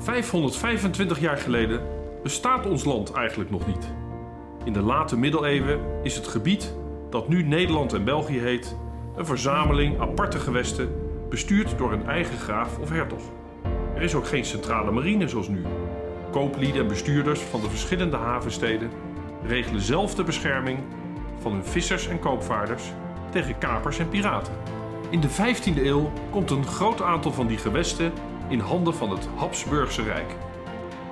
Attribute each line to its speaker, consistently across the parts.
Speaker 1: 525 jaar geleden bestaat ons land eigenlijk nog niet. In de late middeleeuwen is het gebied, dat nu Nederland en België heet, een verzameling aparte gewesten, bestuurd door een eigen graaf of hertog. Er is ook geen centrale marine zoals nu. Kooplieden en bestuurders van de verschillende havensteden regelen zelf de bescherming van hun vissers en koopvaarders tegen kapers en piraten. In de 15e eeuw komt een groot aantal van die gewesten in handen van het Habsburgse Rijk.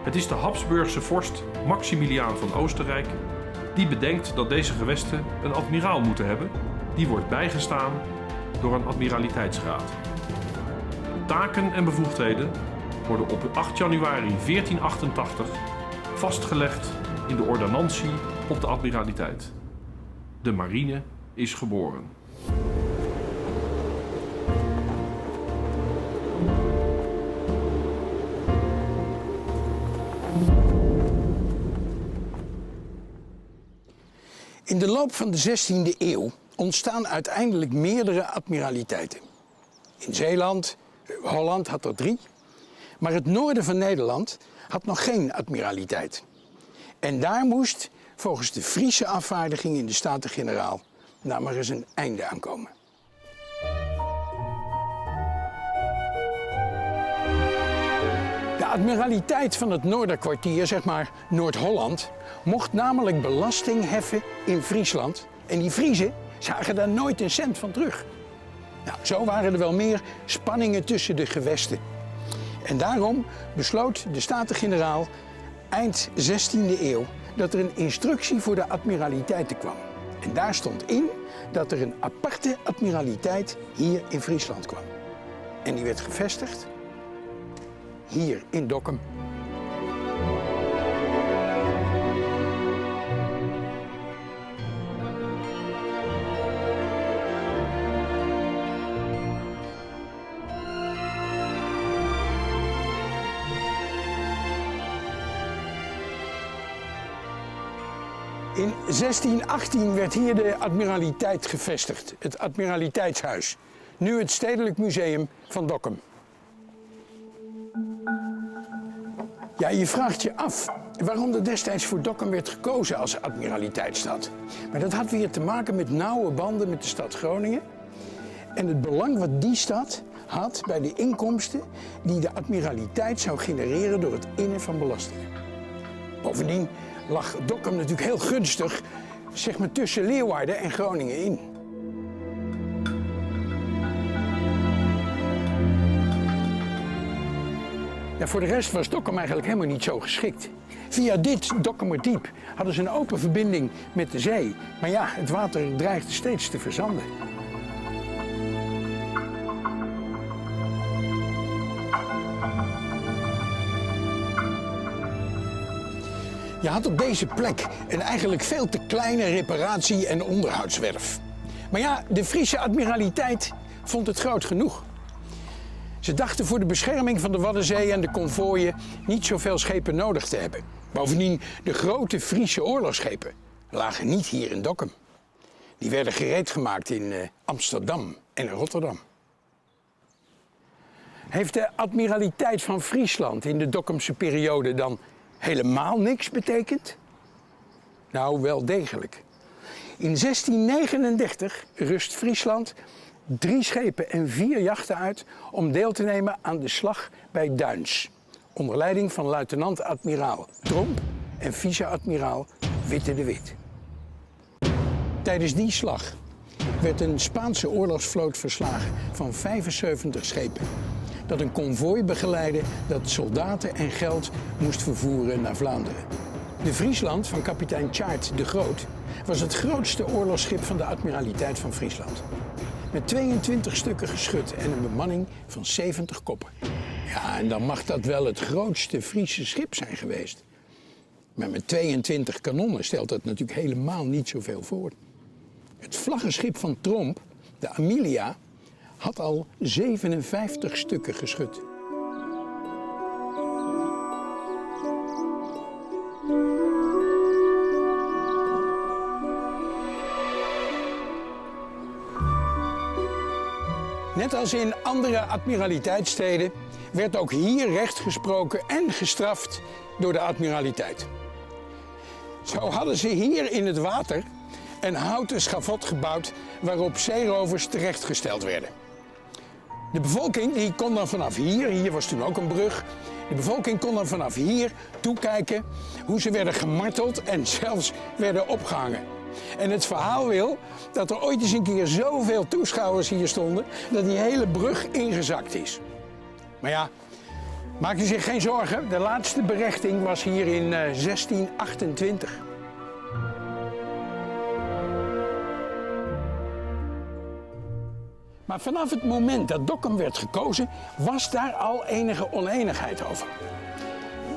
Speaker 1: Het is de Habsburgse vorst Maximiliaan van Oostenrijk die bedenkt dat deze gewesten een admiraal moeten hebben, die wordt bijgestaan door een admiraliteitsraad. De taken en bevoegdheden worden op 8 januari 1488 vastgelegd in de ordonnantie op de admiraliteit. De marine is geboren.
Speaker 2: In de loop van de 16e eeuw ontstaan uiteindelijk meerdere admiraliteiten. In Zeeland, Holland had er 3, maar het noorden van Nederland had nog geen admiraliteit. En daar moest, volgens de Friese afvaardiging in de Staten-Generaal, nou maar eens een einde aan komen. De admiraliteit van het Noorderkwartier, zeg maar Noord-Holland, mocht namelijk belasting heffen in Friesland. En die Friezen zagen daar nooit een cent van terug. Nou, zo waren er wel meer spanningen tussen de gewesten. En daarom besloot de Staten-Generaal eind 16e eeuw dat er een instructie voor de admiraliteiten kwam. En daar stond in dat er een aparte admiraliteit hier in Friesland kwam. En die werd gevestigd hier in Dokkum. In 1618 werd hier de admiraliteit gevestigd, het Admiraliteitshuis. Nu het Stedelijk Museum van Dokkum. Ja, je vraagt je af waarom er destijds voor Dokkum werd gekozen als admiraliteitsstad. Maar dat had weer te maken met nauwe banden met de stad Groningen. En het belang wat die stad had bij de inkomsten die de admiraliteit zou genereren door het innen van belastingen. Bovendien lag Dokkum natuurlijk heel gunstig, zeg maar tussen Leeuwarden en Groningen in. Ja, voor de rest was Dokkum eigenlijk helemaal niet zo geschikt. Via dit Dokkumerdiep hadden ze een open verbinding met de zee. Maar ja, het water dreigde steeds te verzanden. Je had op deze plek een eigenlijk veel te kleine reparatie- en onderhoudswerf. Maar ja, de Friese admiraliteit vond het groot genoeg. Ze dachten voor de bescherming van de Waddenzee en de konvooien niet zoveel schepen nodig te hebben. Bovendien, de grote Friese oorlogsschepen lagen niet hier in Dokkum. Die werden gereed gemaakt in Amsterdam en in Rotterdam. Heeft de admiraliteit van Friesland in de Dokkumse periode dan helemaal niks betekent? Nou, wel degelijk. In 1639 rust Friesland 3 schepen en 4 jachten uit om deel te nemen aan de slag bij Duins. Onder leiding van luitenant-admiraal Tromp en vice-admiraal Witte de Wit. Tijdens die slag werd een Spaanse oorlogsvloot verslagen van 75 schepen. Dat een konvooi begeleidde dat soldaten en geld moest vervoeren naar Vlaanderen. De Friesland van kapitein Tjaart de Groot was het grootste oorlogsschip van de admiraliteit van Friesland. Met 22 stukken geschut en een bemanning van 70 koppen. Ja, en dan mag dat wel het grootste Friese schip zijn geweest. Maar met 22 kanonnen stelt dat natuurlijk helemaal niet zoveel voor. Het vlaggenschip van Tromp, de Amelia, had al 57 stukken geschut. Net Net als in andere admiraliteitssteden werd ook hier recht gesproken en gestraft door de admiraliteit. Zo hadden ze hier in het water een houten schavot gebouwd waarop zeerovers terechtgesteld werden. De bevolking die kon dan vanaf hier was toen ook een brug, de bevolking kon dan vanaf hier toekijken hoe ze werden gemarteld en zelfs werden opgehangen. En het verhaal wil dat er ooit eens een keer zoveel toeschouwers hier stonden dat die hele brug ingezakt is. Maar ja, maak u zich geen zorgen, de laatste berechting was hier in 1628. Maar vanaf het moment dat Dokkum werd gekozen, was daar al enige oneenigheid over.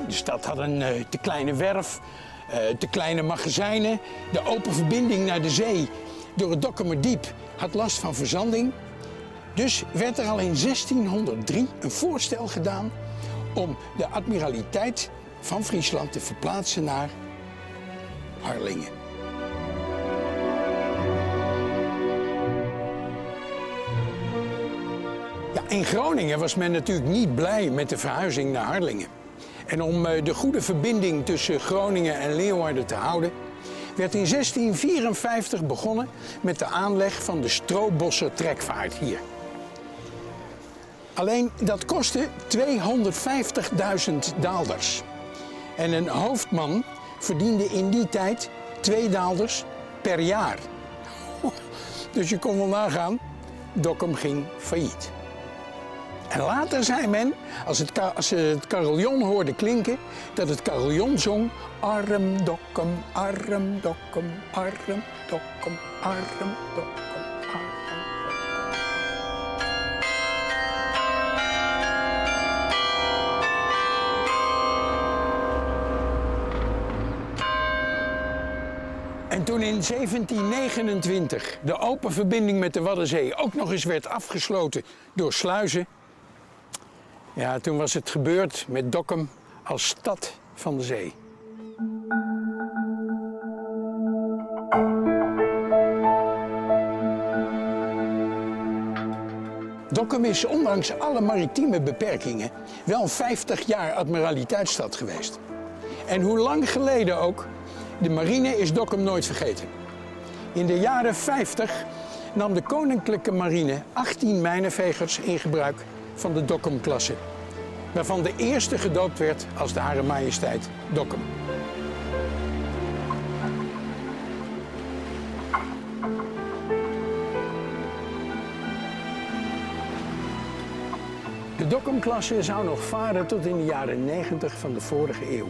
Speaker 2: De stad had een te kleine werf, te kleine magazijnen, de open verbinding naar de zee door het Dokkumerdiep had last van verzanding. Dus werd er al in 1603 een voorstel gedaan om de admiraliteit van Friesland te verplaatsen naar Harlingen. Ja, in Groningen was men natuurlijk niet blij met de verhuizing naar Harlingen. En om de goede verbinding tussen Groningen en Leeuwarden te houden, werd in 1654 begonnen met de aanleg van de Stroobosser trekvaart hier. Alleen dat kostte 250.000 daalders. En een hoofdman verdiende in die tijd 2 daalders per jaar. Dus je kon wel nagaan, Dokkum ging failliet. En later zei men, als ze het carillon hoorden klinken, dat het carillon zong: arm Dokkum, arm Dokkum, arm Dokkum, arm Dokkum, arm Dokkum. En toen in 1729 de open verbinding met de Waddenzee ook nog eens werd afgesloten door sluizen, ja, toen was het gebeurd met Dokkum als stad van de zee. Dokkum is ondanks alle maritieme beperkingen wel 50 jaar admiraliteitsstad geweest. En hoe lang geleden ook, de marine is Dokkum nooit vergeten. In de jaren 50 nam de Koninklijke Marine 18 mijnenvegers in gebruik van de Dokkum-klasse, waarvan de eerste gedoopt werd als de Hare Majesteit Dokkum. De Dokkum-klasse zou nog varen tot in de jaren 90 van de vorige eeuw.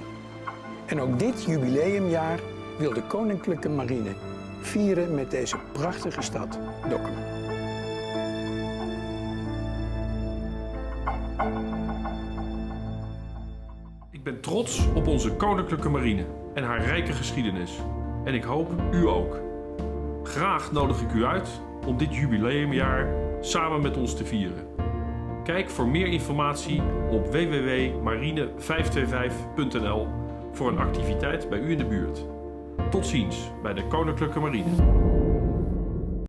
Speaker 2: En ook dit jubileumjaar wil de Koninklijke Marine vieren met deze prachtige stad Dokkum.
Speaker 1: Ik ben trots op onze Koninklijke Marine en haar rijke geschiedenis. En ik hoop u ook. Graag nodig ik u uit om dit jubileumjaar samen met ons te vieren. Kijk voor meer informatie op www.marine525.nl voor een activiteit bij u in de buurt. Tot ziens bij de Koninklijke Marine.